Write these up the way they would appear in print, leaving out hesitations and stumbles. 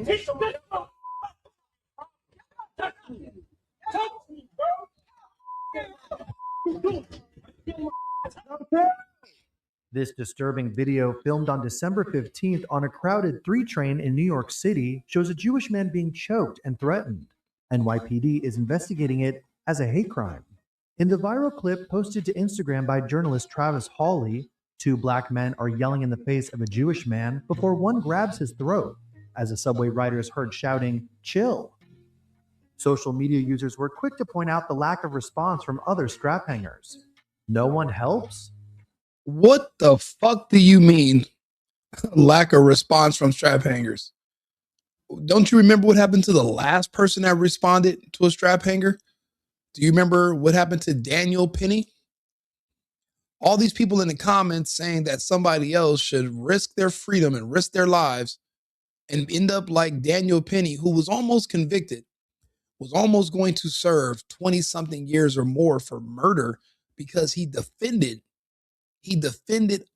This disturbing video, filmed on December 15th on a crowded 3 train in New York City, shows a Jewish man being choked and threatened. NYPD is investigating it as a hate crime. In the viral clip posted to Instagram by journalist Travis Hawley, 2 black men are yelling in the face of a Jewish man before one grabs his throat, as a subway rider is heard shouting, "Chill." Social media users were quick to point out the lack of response from other strap hangers. No one helps? What the fuck do you mean lack of response from strap hangers? Don't you remember what happened to the last person that responded to a strap hanger? Do you remember what happened to Daniel Penny? All these people in the comments saying that somebody else should risk their freedom and risk their lives and end up like Daniel Penny, who was almost convicted, was almost going to serve 20-something years or more for murder because he defended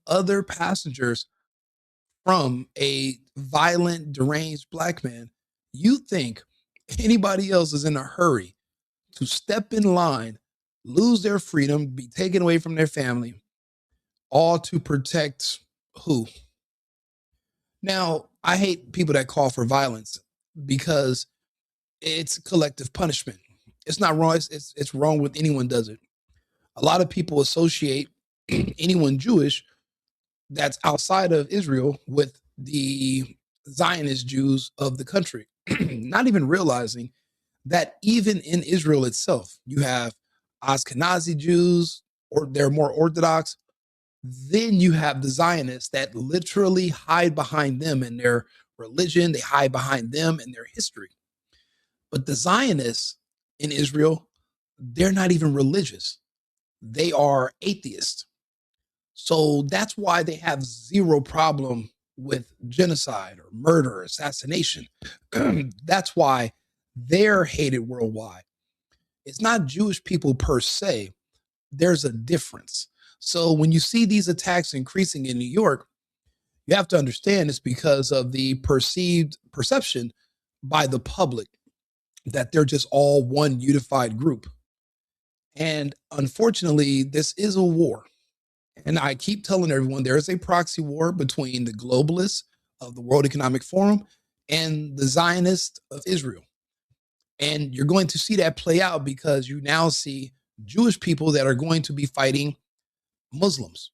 other passengers from a violent, deranged black man. You think anybody else is in a hurry to step in line, lose their freedom, be taken away from their family, all to protect who? Now, I hate people that call for violence because it's collective punishment. It's not wrong. It's wrong when anyone does it. A lot of people associate anyone Jewish that's outside of Israel with the Zionist Jews of the country, not even realizing that even in Israel itself, you have Ashkenazi Jews, or they're more Orthodox. Then you have the Zionists that literally hide behind them in their religion. They hide behind them in their history. But the Zionists in Israel, they're not even religious. They are atheists. So that's why they have zero problem with genocide or murder or assassination. That's why they're hated worldwide. It's not Jewish people per se. There's a difference. So when you see these attacks increasing in New York, you have to understand it's because of the perception by the public that they're just all one unified group. And unfortunately, this is a war. And I keep telling everyone there is a proxy war between the globalists of the World Economic Forum and the Zionists of Israel. And you're going to see that play out because you now see Jewish people that are going to be fighting Muslims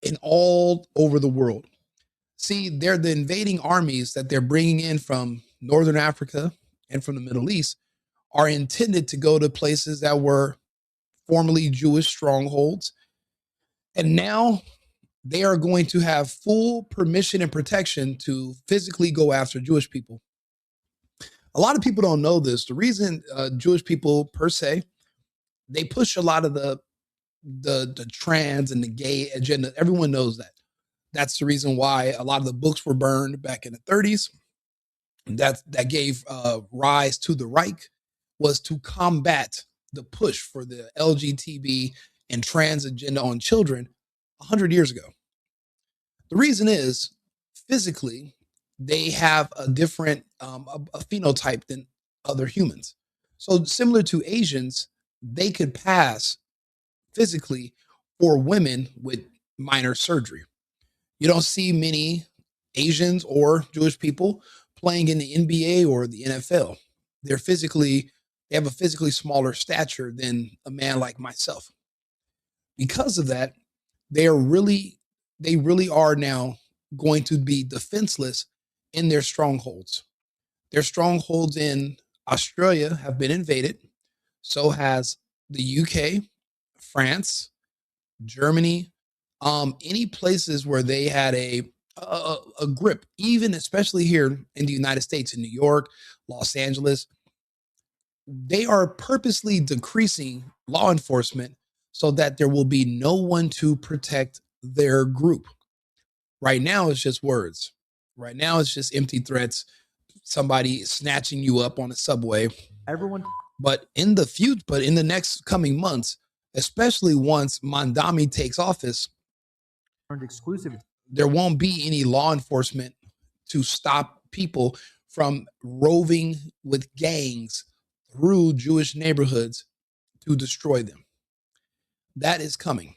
in all over the world. See, they're the invading armies that they're bringing in from Northern Africa and from the Middle East are intended to go to places that were formerly Jewish strongholds. And now they are going to have full permission and protection to physically go after Jewish people. A lot of people don't know this. The reason Jewish people per se, they push a lot of the trans and the gay agenda. Everyone knows that. That's the reason why a lot of the books were burned back in the 30s. That gave rise to the Reich, was to combat the push for the LGBT and trans agenda on children 100 years ago. The reason is physically they have a different a phenotype than other humans. So similar to Asians, they could pass physically for women with minor surgery. You don't see many Asians or Jewish people playing in the NBA or the NFL. They have a physically smaller stature than a man like myself. Because of that, they really are now going to be defenseless in their strongholds. Their strongholds in Australia have been invaded. So has the UK, France, Germany, any places where they had a grip, even especially here in the United States, in New York, Los Angeles. They are purposely decreasing law enforcement so that there will be no one to protect their group. Right now, it's just words. Right now, it's just empty threats. Somebody snatching you up on a subway. But in the next coming months, especially once Mamdani takes office, there won't be any law enforcement to stop people from roving with gangs through Jewish neighborhoods to destroy them. That is coming.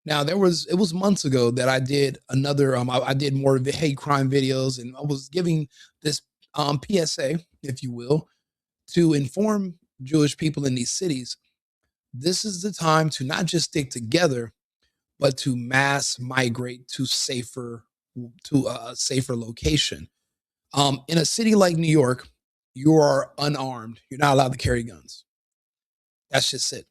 Now, it was months ago that I did another, I did more hate crime videos, and I was giving this PSA, if you will, to inform Jewish people in these cities. This is the time to not just stick together, but to mass migrate to a safer location. In a city like New York, you are unarmed. You're not allowed to carry guns. That's just it.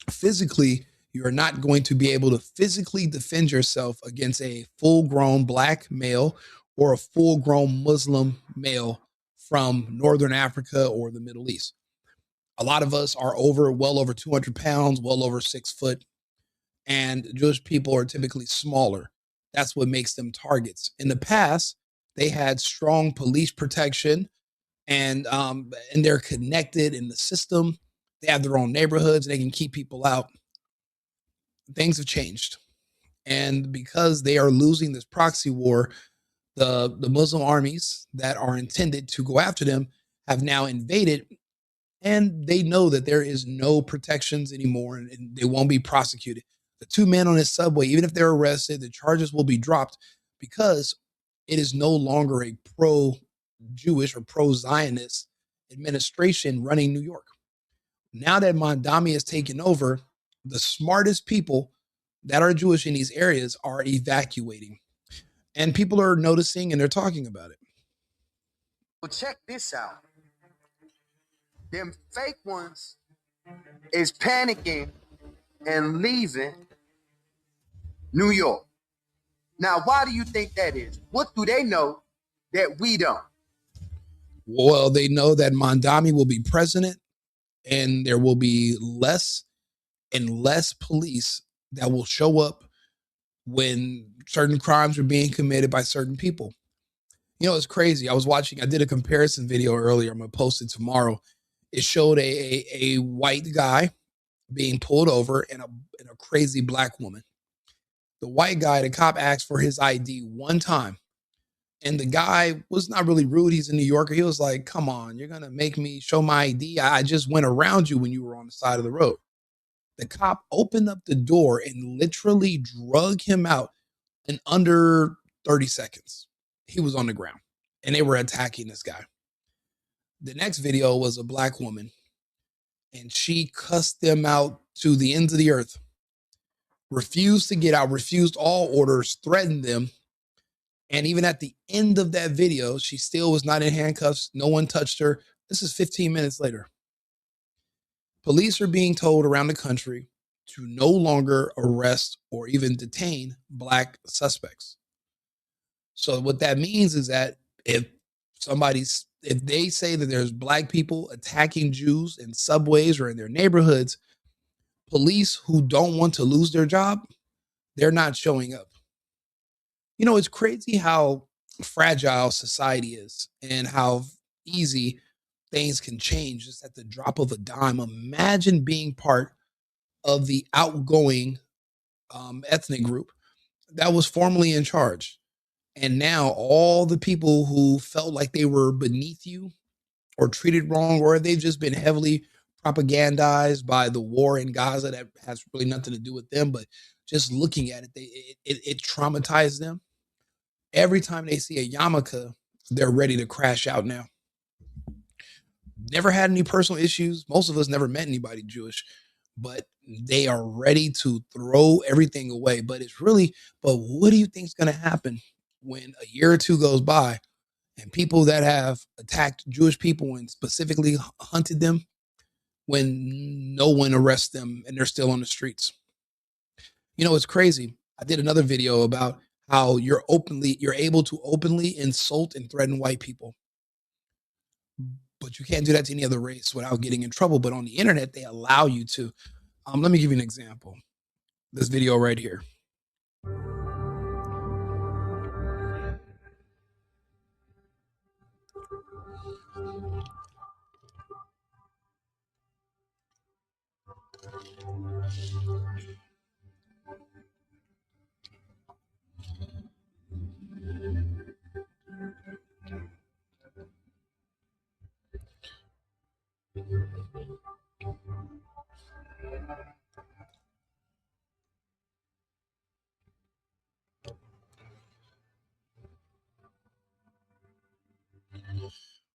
Physically, you are not going to be able to physically defend yourself against a full-grown black male or a full-grown Muslim male from Northern Africa or the Middle East. A lot of us are well over 200 pounds, well over 6 foot, and Jewish people are typically smaller. That's what makes them targets. In the past, they had strong police protection, and they're connected in the system. They have their own neighborhoods. They can keep people out. Things have changed, and because they are losing this proxy war, the Muslim armies that are intended to go after them have now invaded, and they know that there is no protections anymore, and they won't be prosecuted. The 2 men on this subway, even if they're arrested, the charges will be dropped because it is no longer a pro-Jewish or pro-Zionist administration running New York. Now that Mamdani has taken over, the smartest people that are Jewish in these areas are evacuating. And people are noticing and they're talking about it. Well, check this out. Them fake ones is panicking and leaving New York. Now, why do you think that is? What do they know that we don't? Well, they know that Mamdani will be president, and there will be less and less police that will show up when certain crimes are being committed by certain people. You know, it's crazy. I did a comparison video earlier. I'm going to post it tomorrow. It showed a white guy being pulled over and a crazy black woman. The white guy, the cop asked for his ID one time. And the guy was not really rude. He's a New Yorker. He was like, come on, you're going to make me show my ID? I just went around you when you were on the side of the road. The cop opened up the door and literally drug him out in under 30 seconds. He was on the ground and they were attacking this guy. The next video was a black woman, and she cussed them out to the ends of the earth, refused to get out, refused all orders, threatened them. And even at the end of that video, she still was not in handcuffs. No one touched her. This is 15 minutes later. Police are being told around the country to no longer arrest or even detain black suspects. So what that means is that if they say that there's black people attacking Jews in subways or in their neighborhoods, police who don't want to lose their job, they're not showing up. You know, it's crazy how fragile society is and how easy things can change just at the drop of a dime. Imagine being part of the outgoing ethnic group that was formerly in charge. And now all the people who felt like they were beneath you or treated wrong, or they've just been heavily propagandized by the war in Gaza that has really nothing to do with them, but just looking at it, it traumatized them. Every time they see a yarmulke, they're ready to crash out now. Never had any personal issues. Most of us never met anybody Jewish, but they are ready to throw everything away. But what do you think is going to happen when a year or two goes by and people that have attacked Jewish people and specifically hunted them, when no one arrests them and they're still on the streets? You know, it's crazy. I did another video about how you're able to openly insult and threaten white people, but you can't do that to any other race without getting in trouble. But on the internet, they allow you to. Let me give you an example. This video right here.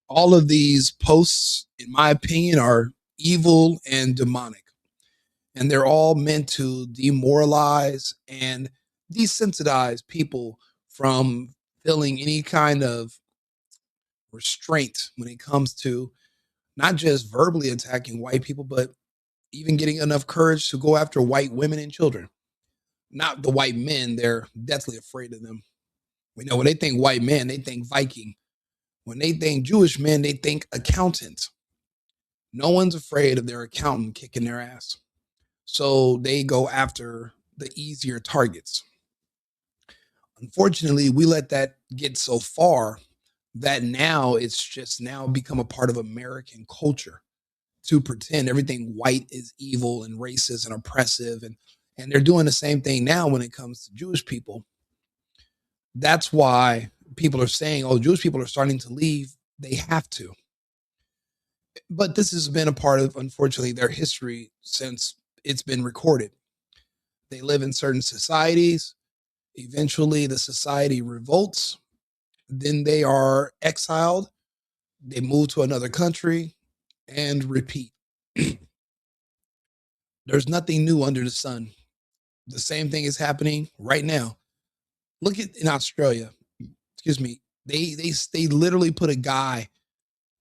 All of these posts, in my opinion, are evil and demonic. And they're all meant to demoralize and desensitize people from feeling any kind of restraint when it comes to not just verbally attacking white people, but even getting enough courage to go after white women and children. Not the white men, they're deathly afraid of them. We know when they think white men, they think Viking. When they think Jewish men, they think accountant. No one's afraid of their accountant kicking their ass. So they go after the easier targets. Unfortunately, we let that get so far that now it's just now become a part of American culture to pretend everything white is evil and racist and oppressive. And they're doing the same thing now when it comes to Jewish people. That's why people are saying, oh, Jewish people are starting to leave. They have to. But this has been a part of, unfortunately, their history since it's been recorded. They live in certain societies. Eventually, the society revolts. Then they are exiled. They move to another country and repeat. There's nothing new under the sun. The same thing is happening right now. Look at in Australia. Excuse me. They literally put a guy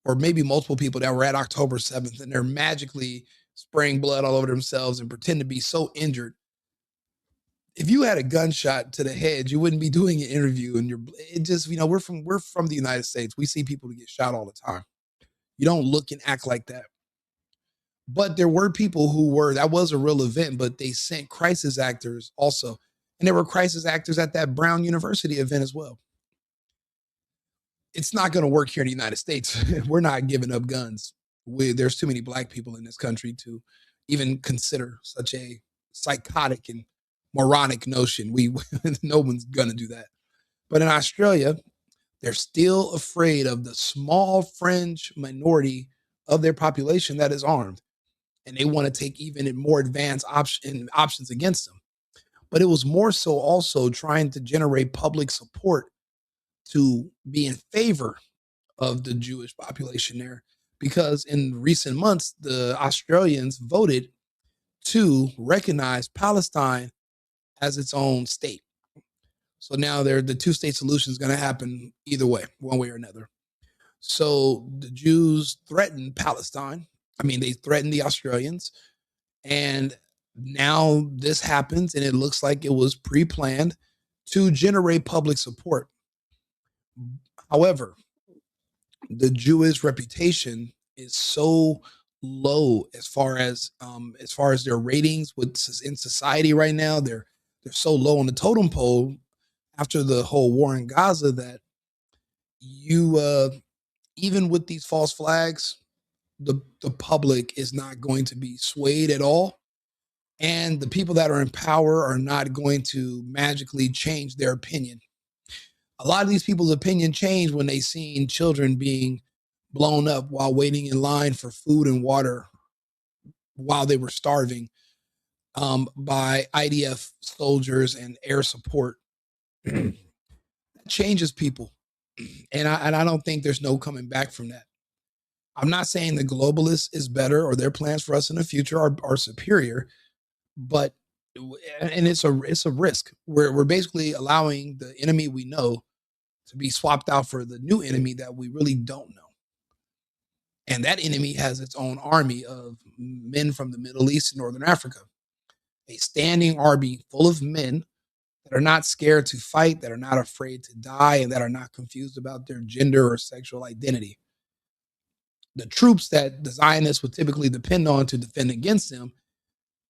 or maybe multiple people that were at October 7th and they're magically spraying blood all over themselves and pretend to be so injured. If you had a gunshot to the head, you wouldn't be doing an interview and it just, we're from the United States. We see people get shot all the time. You don't look and act like that. But there were people that was a real event, but they sent crisis actors also. And there were crisis actors at that Brown University event as well. It's not going to work here in the United States. We're not giving up guns. There's too many black people in this country to even consider such a psychotic and moronic notion. No one's going to do that. But in Australia, they're still afraid of the small fringe minority of their population that is armed. And they want to take even more advanced options against them. But it was more so also trying to generate public support to be in favor of the Jewish population there. Because in recent months, the Australians voted to recognize Palestine as its own state. So now the two-state solution is going to happen either way, one way or another. So the Jews threatened Palestine. They threatened the Australians. And now this happens, and it looks like it was pre-planned to generate public support. However, the Jewish reputation is so low as far as their ratings in society right now. They're so low on the totem pole after the whole war in Gaza that even with these false flags, the public is not going to be swayed at all. And the people that are in power are not going to magically change their opinion. A lot of these people's opinion changed when they seen children being blown up while waiting in line for food and water while they were starving by IDF soldiers and air support. That changes people. And I don't think there's no coming back from that. I'm not saying the globalists is better or their plans for us in the future are superior, but it's a risk. We're basically allowing the enemy we know to be swapped out for the new enemy that we really don't know. And that enemy has its own army of men from the Middle East and Northern Africa, a standing army full of men that are not scared to fight, that are not afraid to die, and that are not confused about their gender or sexual identity. The troops that the Zionists would typically depend on to defend against them,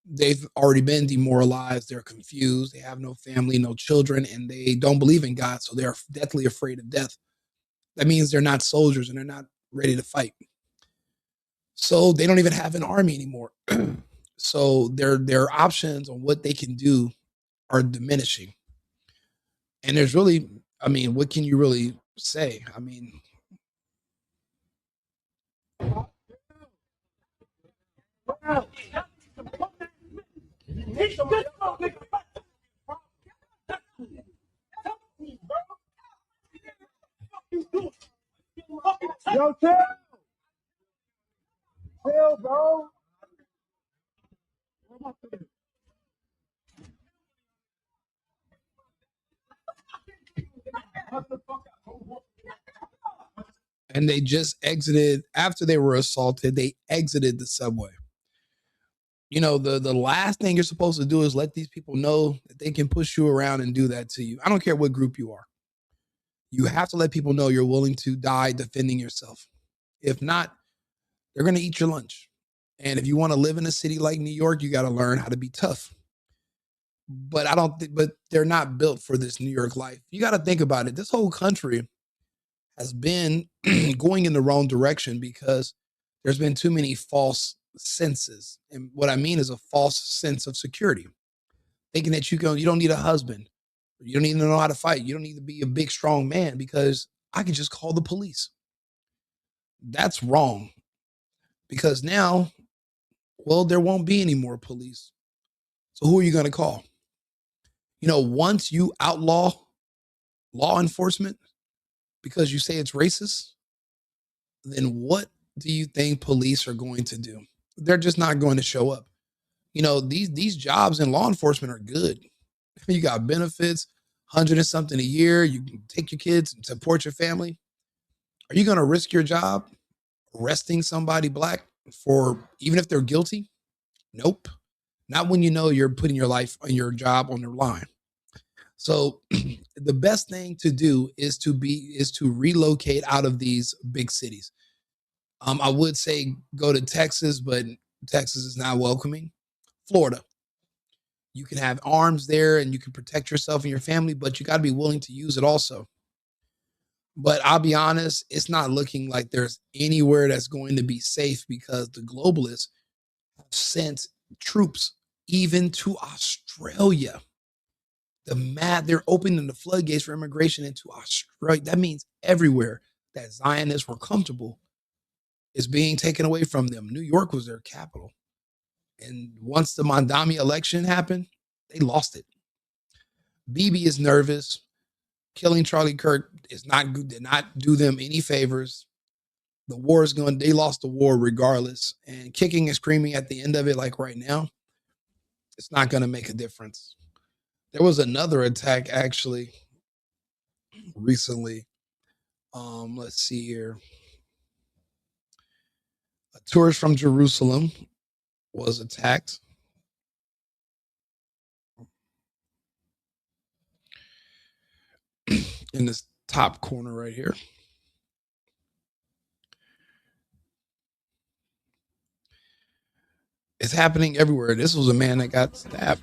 they've already been demoralized. They're confused. They have no family, no children, and they don't believe in God. So they're deathly afraid of death. That means they're not soldiers and they're not ready to fight. So they don't even have an army anymore. So their options on what they can do are diminishing. And there's really, what can you really say? Yo, chill, bro. And they just exited after they were assaulted. They exited the subway. You know, the last thing you're supposed to do is let these people know that they can push you around and do that to you. I don't care what group you are. You have to let people know you're willing to die defending yourself. If not, they're going to eat your lunch. And if you want to live in a city like New York, you got to learn how to be tough. But but they're not built for this New York life. You got to think about it. This whole country has been going in the wrong direction because there's been too many false senses. And what I mean is a false sense of security. Thinking that you don't need a husband. You don't need to know how to fight. You don't need to be a big, strong man because I can just call the police. That's wrong. Because now, well, there won't be any more police. So who are you going to call? You know, once you outlaw law enforcement because you say it's racist, then what do you think police are going to do? They're just not going to show up. You know, these jobs in law enforcement are good. You got benefits, 100 and something a year. You can take your kids and support your family. Are you going to risk your job arresting somebody black for even if they're guilty? Nope. Not when you know you're putting your life and your job on the line. So the best thing to do is to relocate out of these big cities. I would say go to Texas, but Texas is not welcoming. Florida. You can have arms there and you can protect yourself and your family, but you got to be willing to use it also. But I'll be honest, it's not looking like there's anywhere that's going to be safe because the globalists have sent troops even to Australia. They're opening the floodgates for immigration into Australia. That means everywhere that Zionists were comfortable is being taken away from them. New York was their capital. And once the Mamdani election happened, they lost it. Bibi is nervous. Killing Charlie Kirk did not do them any favors. The war is going, they lost the war regardless. And kicking and screaming at the end of it, like right now, it's not going to make a difference. There was another attack actually recently. Let's see here. A tourist from Jerusalem was attacked. In this top corner right here. It's happening everywhere. This was a man that got stabbed.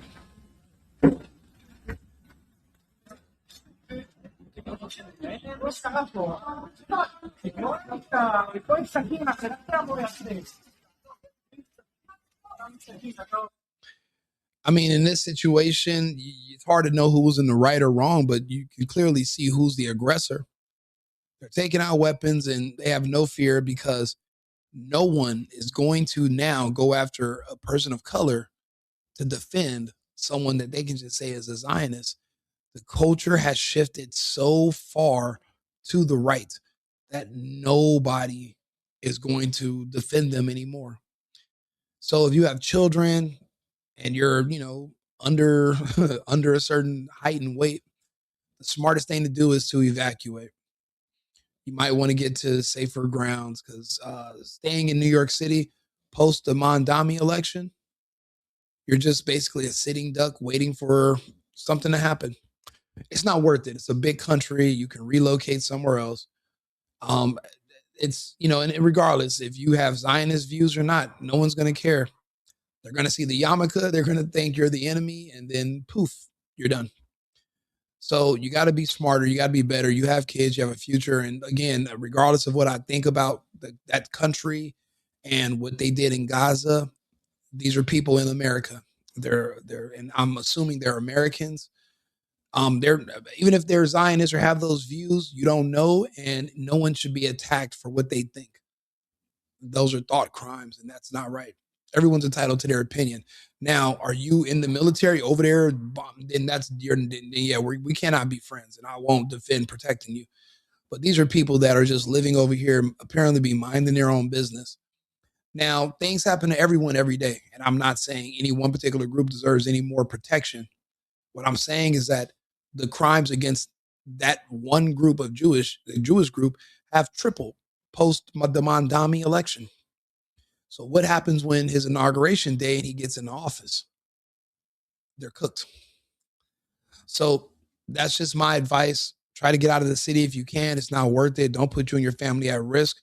I mean, in this situation, it's hard to know who was in the right or wrong, but you can clearly see who's the aggressor. They're taking out weapons and they have no fear because no one is going to now go after a person of color to defend someone that they can just say is a Zionist. The culture has shifted so far to the right that nobody is going to defend them anymore. So if you have children and you're, under under a certain height and weight, the smartest thing to do is to evacuate. You might want to get to safer grounds because staying in New York City post the Mamdani election, you're just basically a sitting duck waiting for something to happen. It's not worth it. It's a big country. You can relocate somewhere else. It's, and regardless if you have Zionist views or not, no one's going to care. They're going to see the yarmulke. They're going to think you're the enemy. And then poof, you're done. So you got to be smarter. You got to be better. You have kids. You have a future. And again, regardless of what I think about that country and what they did in Gaza, these are people in America. And I'm assuming they're Americans. They're, even if they're Zionists or have those views, you don't know, and no one should be attacked for what they think. Those are thought crimes, and that's not right. Everyone's entitled to their opinion. Now, are you in the military over there? Then that's yeah, we cannot be friends, and I won't defend protecting you. But these are people that are just living over here, apparently be minding their own business. Now, things happen to everyone every day, and I'm not saying any one particular group deserves any more protection. What I'm saying is that the crimes against that one group of the Jewish group, have tripled post the Mamdani election. So what happens when his inauguration day and he gets in office? They're cooked. So that's just my advice. Try to get out of the city if you can. It's not worth it. Don't put you and your family at risk.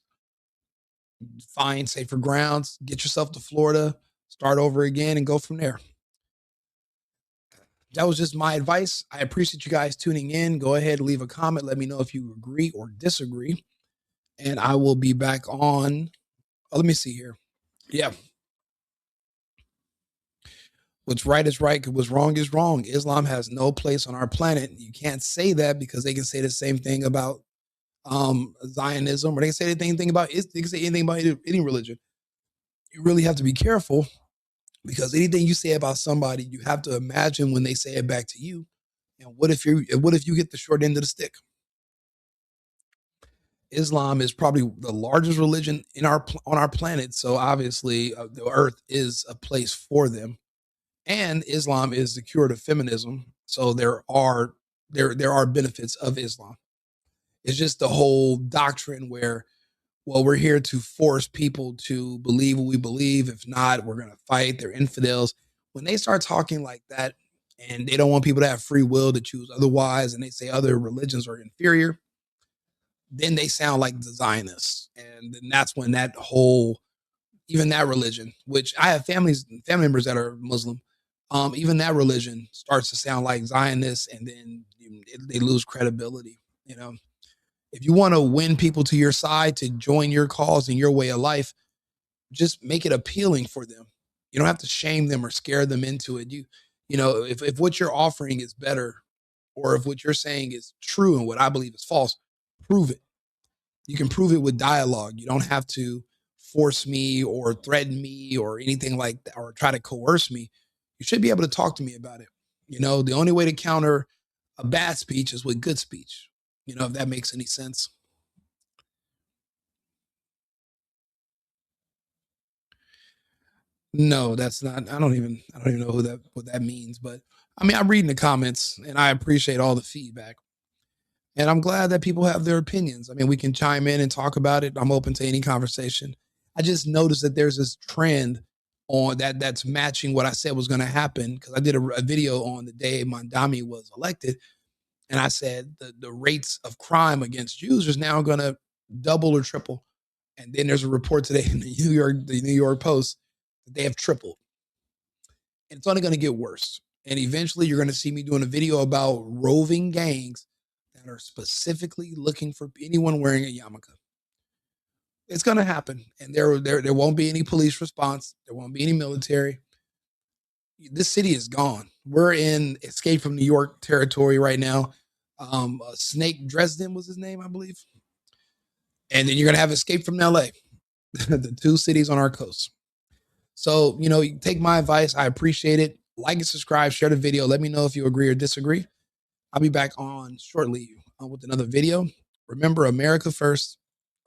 Find safer grounds. Get yourself to Florida. Start over again and go from there. That was just my advice. I appreciate you guys tuning in. Go ahead, leave a comment. Let me know if you agree or disagree. And I will be back on. Oh, let me see here. Yeah. What's right is right. What's wrong is wrong. Islam has no place on our planet. You can't say that because they can say the same thing about Zionism, or they can say anything about it. They can say anything about any religion. You really have to be careful, because anything you say about somebody, you have to imagine when they say it back to you. And what if you get the short end of the stick? Islam is probably the largest religion on our planet, so obviously the earth is a place for them. And Islam is the cure to feminism, so there are benefits of Islam. It's just the whole doctrine where, well, we're here to force people to believe what we believe. If not, we're going to fight. They're infidels. When they start talking like that, and they don't want people to have free will to choose otherwise, and they say other religions are inferior, then they sound like the Zionists. And then that's when even that religion, which I have family members that are Muslim, even that religion starts to sound like Zionists, and then they lose credibility. If you want to win people to your side to join your cause and your way of life, just make it appealing for them. You don't have to shame them or scare them into it. If what you're offering is better, or if what you're saying is true and what I believe is false, prove it. You can prove it with dialogue. You don't have to force me or threaten me or anything like that, or try to coerce me. You should be able to talk to me about it. The only way to counter a bad speech is with good speech. If that makes any sense. No, that's not. I don't even know what that means. But I mean, I'm reading the comments and I appreciate all the feedback. And I'm glad that people have their opinions. I mean, we can chime in and talk about it. I'm open to any conversation. I just noticed that there's this trend on that's matching what I said was going to happen, because I did a video on the day Mamdani was elected. And I said the rates of crime against Jews is now going to double or triple. And then there's a report today in the New York Post that they have tripled. And it's only going to get worse. And eventually you're going to see me doing a video about roving gangs that are specifically looking for anyone wearing a yarmulke. It's going to happen. And there won't be any police response. There won't be any military. This city is gone. We're in Escape from New York territory right now. Snake Dresden was his name, I believe. And then you're going to have Escape from LA, the two cities on our coast. So, you take my advice. I appreciate it. Like and subscribe, share the video. Let me know if you agree or disagree. I'll be back on shortly with another video. Remember, America first,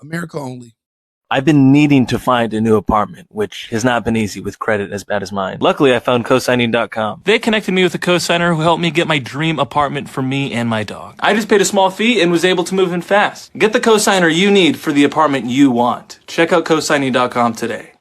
America only. I've been needing to find a new apartment, which has not been easy with credit as bad as mine. Luckily, I found cosigning.com. They connected me with a cosigner who helped me get my dream apartment for me and my dog. I just paid a small fee and was able to move in fast. Get the cosigner you need for the apartment you want. Check out cosigning.com today.